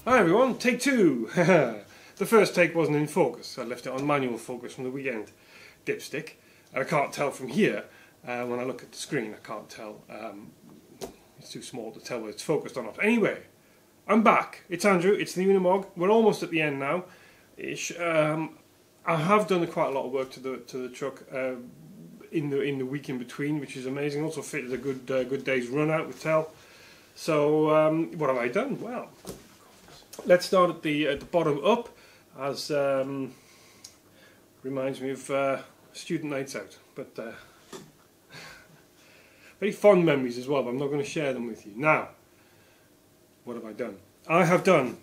Hi everyone, take two! The first take wasn't in focus. I left it on manual focus from the weekend dipstick. And I can't tell from here, when I look at the screen, I can't tell. It's too small to tell whether it's focused or not. Anyway, I'm back. It's Andrew, it's the Unimog. We're almost at the end now. I have done quite a lot of work to the truck in the week in between, which is amazing. Also fitted a good day's run out with Tel. So what have I done? Well, let's start at the bottom up, as reminds me of student nights out, but very fond memories as well, but I'm not going to share them with you. Now, what have I done? I have done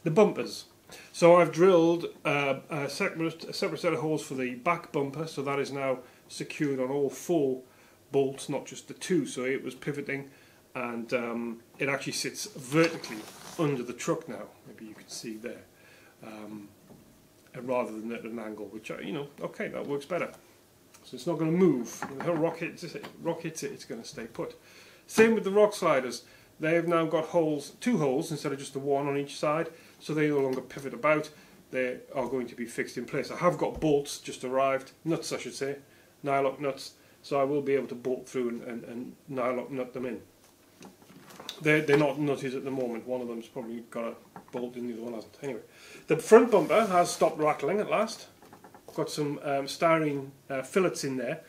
the bumpers. So I've drilled a separate set of holes for the back bumper, so that is now secured on all 4 bolts, not just the 2, so it was pivoting, and it actually sits vertically under the truck now. Maybe you can see there, rather than at an angle, which, okay, that works better. So it's not going to move. When the rock hits it, it's going to stay put. Same with the rock sliders. They have now got holes, 2 holes instead of just the 1 on each side, so they no longer pivot about. They are going to be fixed in place. I have got bolts just arrived, nuts I should say, nylock nuts, so I will be able to bolt through and nylock nut them in. They're not nutted at the moment. One of them's probably got a bolt in, the other one hasn't. Anyway, the front bumper has stopped rattling at last. Got some styrene fillets in there,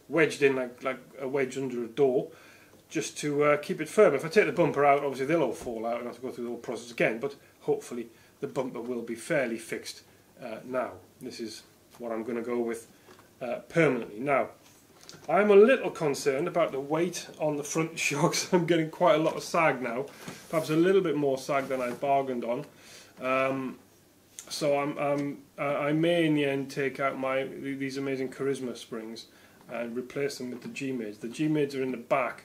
wedged in like a wedge under a door, just to keep it firm. If I take the bumper out, obviously they'll all fall out and I have to go through the whole process again, but hopefully the bumper will be fairly fixed now. This is what I'm going to go with permanently. Now, I'm a little concerned about the weight on the front shocks. I'm getting quite a lot of sag now, perhaps a little bit more sag than I bargained on. So I may in the end take out these amazing Charisma springs and replace them with the G-Maids. The G-Maids are in the back,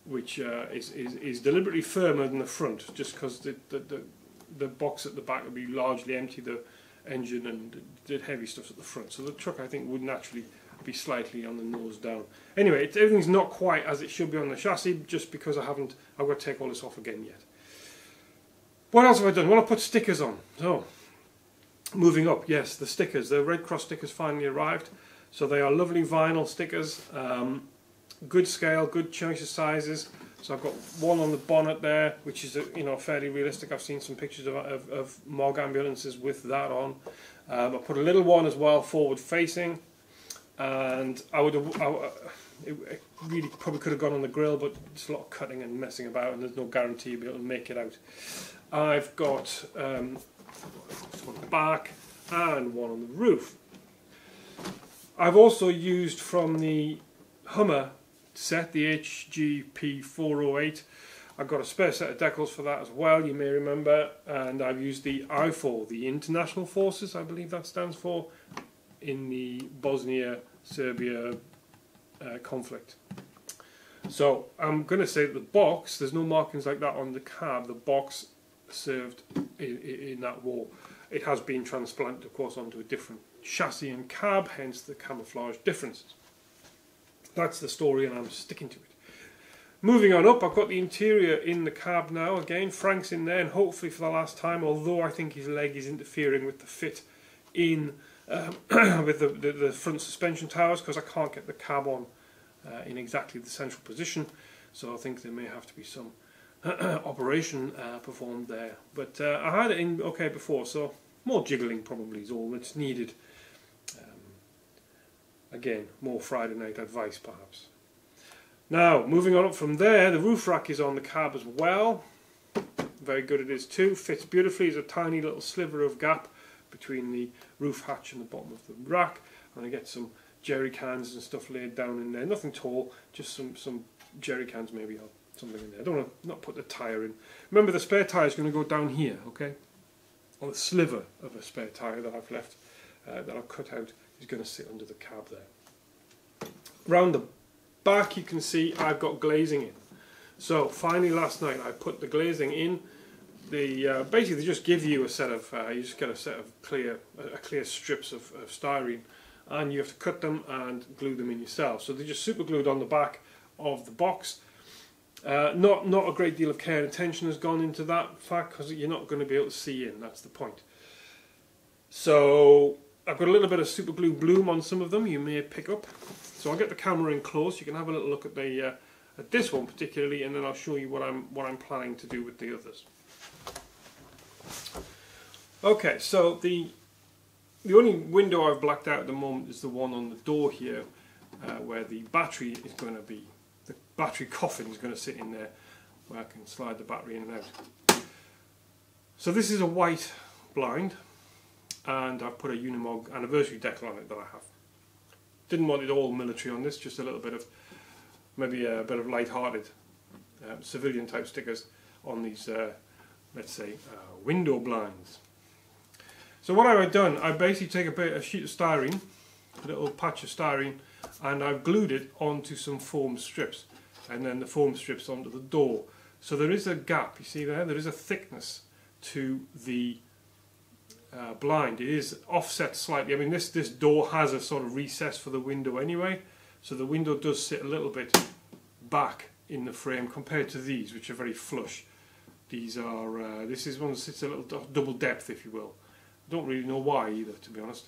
which is deliberately firmer than the front, just because the box at the back will be largely empty, the engine and the heavy stuff at the front. So the truck, I think, would naturally be slightly on the nose down. Anyway, everything's not quite as it should be on the chassis, just because I've got to take all this off again yet. What else have I done? Well, I put stickers on. So, moving up, yes, the stickers. The Red Cross stickers finally arrived. So they are lovely vinyl stickers. Good scale, good choice of sizes. So I've got one on the bonnet there, which is fairly realistic. I've seen some pictures of Mog ambulances with that on. I put a little one as well, forward facing, and it really probably could have gone on the grill, but it's a lot of cutting and messing about, and there's no guarantee you'll be able to make it out. I've got one on the back and one on the roof. I've also used from the Hummer set, the HGP408. I've got a spare set of decals for that as well, you may remember, and I've used the I4, the International Forces, I believe that stands for, in the Bosnia-Serbia conflict. So I'm going to say that the box, there's no markings like that on the cab. The box served in that war. It has been transplanted, of course, onto a different chassis and cab, hence the camouflage differences. That's the story, and I'm sticking to it. Moving on up, I've got the interior in the cab now. Again, Frank's in there, and hopefully for the last time, although I think his leg is interfering with the fit in with the front suspension towers, because I can't get the cab on in exactly the central position. So I think there may have to be some operation performed there. But I had it in okay before, so more jiggling probably is all that's needed. Again, more Friday night advice perhaps. Now, moving on up from there, the roof rack is on the cab as well. Very good it is too, fits beautifully. There's a tiny little sliver of gap between the roof hatch and the bottom of the rack. And I get some jerry cans and stuff laid down in there. Nothing tall, just some jerry cans maybe, or something in there. I don't want to not put the tyre in. Remember, the spare tyre is going to go down here, okay? On the sliver of a spare tyre that I've left, that I've cut out, is going to sit under the cab there. Round the back you can see I've got glazing in. So finally last night I put the glazing in. Basically they just give you a set of, you just get a set of clear strips of styrene, and you have to cut them and glue them in yourself. So they're just super glued on the back of the box. Not a great deal of care and attention has gone into that fact, because you're not going to be able to see in, that's the point. So I've got a little bit of super glue bloom on some of them, you may pick up. So I'll get the camera in close, you can have a little look at the at this one particularly, and then I'll show you what I'm planning to do with the others. Okay, so the only window I've blacked out at the moment is the one on the door here, where the battery is going to be. The battery coffin is going to sit in there, where I can slide the battery in and out. So this is a white blind, and I've put a Unimog anniversary decal on it that I have. Didn't want it all military on this, just a little bit of, maybe a bit of light-hearted civilian type stickers on these, let's say, window blinds. So what I've done, I basically take a sheet of styrene, a little patch of styrene, and I've glued it onto some foam strips, and then the foam strips onto the door. So there is a gap, you see there is a thickness to the blind. It is offset slightly. I mean, this door has a sort of recess for the window anyway, so the window does sit a little bit back in the frame compared to these, which are very flush. These are, this is one that sits a little double depth, if you will. I don't really know why either, to be honest.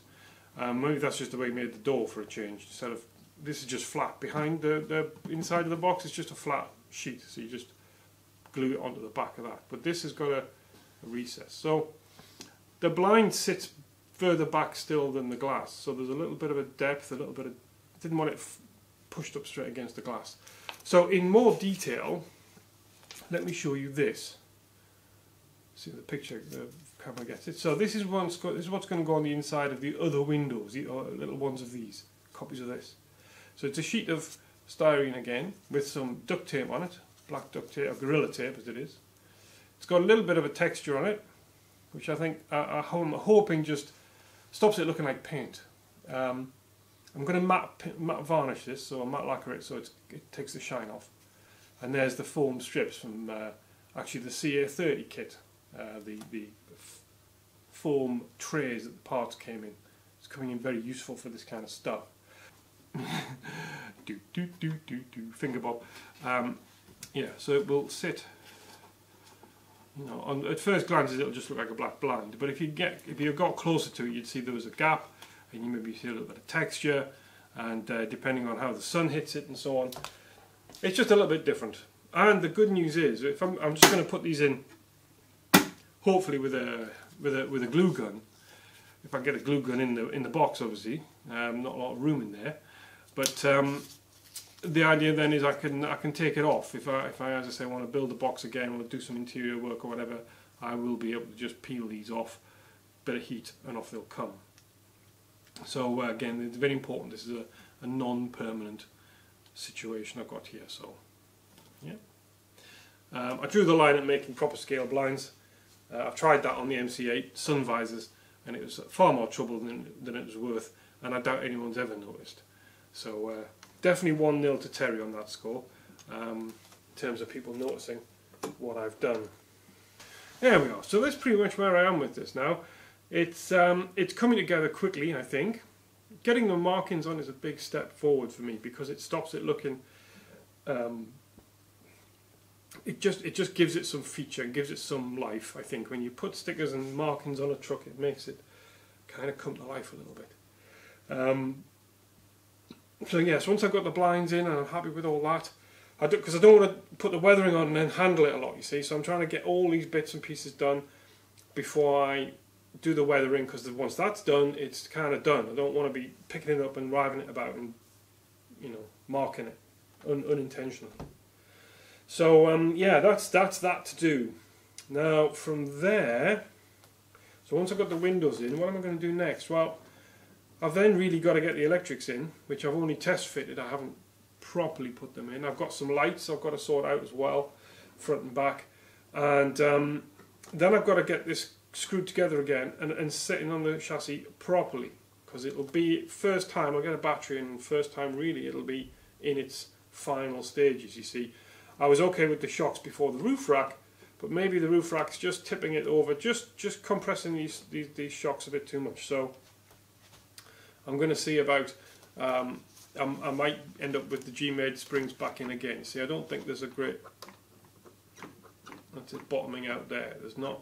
Maybe that's just the way he made the door for a change. Instead of, this is just flat. Behind the inside of the box, it's just a flat sheet, so you just glue it onto the back of that. But this has got a recess. So the blind sits further back still than the glass, so there's a little bit of a depth, a little bit of, didn't want it pushed up straight against the glass. So in more detail, let me show you this. See the picture, the camera gets it. So this is what's going to go on the inside of the other windows, the little ones of these, copies of this. So it's a sheet of styrene again, with some duct tape on it, black duct tape, or Gorilla Tape as it is. It's got a little bit of a texture on it, which I think, I'm hoping just stops it looking like paint. I'm going to matte varnish this, so I'll matte lacquer it so it takes the shine off. And there's the foam strips from actually the CA30 kit. The foam trays that the parts came in. It's coming in very useful for this kind of stuff. Finger bob. Yeah, so it will sit. You know, at first glances it'll just look like a black blind, but if you got closer to it, you'd see there was a gap, and you maybe see a little bit of texture, and depending on how the sun hits it and so on, it's just a little bit different. And the good news is, if I'm just going to put these in, hopefully with a glue gun. If I get a glue gun in the box, obviously, not a lot of room in there. But the idea then is I can take it off if I as I say want to build a box again or do some interior work or whatever. I will be able to just peel these off, bit of heat, and off they'll come. So again, it's very important. This is a non-permanent situation I've got here. So yeah, I drew the line at making proper scale blinds. I've tried that on the MC8 sun visors, and it was far more trouble than it was worth, and I doubt anyone's ever noticed. So definitely 1-0 to Terry on that score, in terms of people noticing what I've done. There we are. So that's pretty much where I am with this now. It's coming together quickly, I think. Getting the markings on is a big step forward for me, because it stops it looking. It just gives it some feature, gives it some life. I think when you put stickers and markings on a truck, it makes it kind of come to life a little bit. So yes, once I've got the blinds in and I'm happy with all that, because I don't want to put the weathering on and then handle it a lot, you see. So I'm trying to get all these bits and pieces done before I do the weathering, because once that's done, it's kind of done. I don't want to be picking it up and driving it about and, you know, marking it unintentionally. So yeah, that's that to do. Now from there, so once I've got the windows in, what am I going to do next? Well, I've then really got to get the electrics in, which I've only test fitted. I haven't properly put them in. I've got some lights I've got to sort out as well, front and back, and then I've got to get this screwed together again and sitting on the chassis properly, because it'll be first time I'll get a battery in, first time really it'll be in its final stages. You see, I was okay with the shocks before the roof rack, but maybe the roof rack's just tipping it over, just compressing these shocks a bit too much. So I'm going to see about, I might end up with the G-made springs back in again. See, I don't think there's a great That's it, bottoming out there. There's not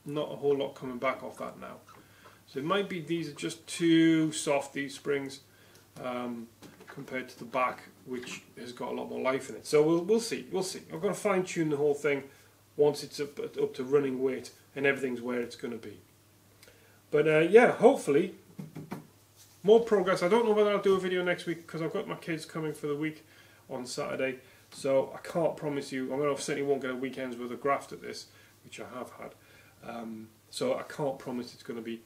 a whole lot coming back off that now. So it might be these are just too soft, these springs, compared to the back, which has got a lot more life in it. So we'll see. I'm going to fine tune the whole thing once it's up to running weight and everything's where it's going to be. But yeah, hopefully more progress. I don't know whether I'll do a video next week because I've got my kids coming for the week on Saturday. So I can't promise you. Certainly won't get a weekend's worth of graft at this, which I have had. So I can't promise there'll be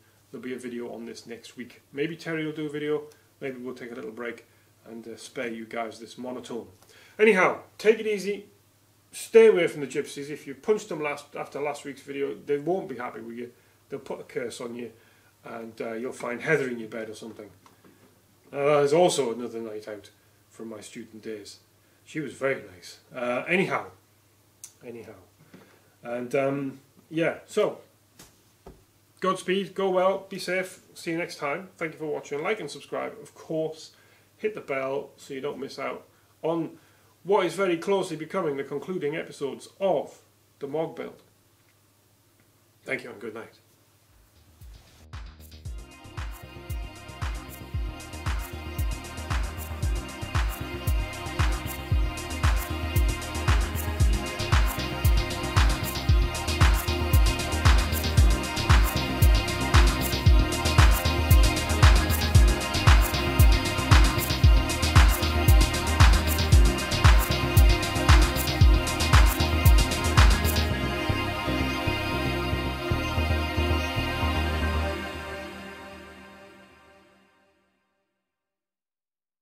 a video on this next week. Maybe Terry will do a video. Maybe we'll take a little break and spare you guys this monotone. Anyhow, take it easy. Stay away from the gypsies. If you punched them after last week's video, they won't be happy with you. They'll put a curse on you, and you'll find Heather in your bed or something. There's also another night out from my student days. She was very nice. Anyhow, and yeah. So, Godspeed. Go well. Be safe. See you next time. Thank you for watching. Like and subscribe. Of course, hit the bell so you don't miss out on what is very closely becoming the concluding episodes of the Mog build. Thank you and good night.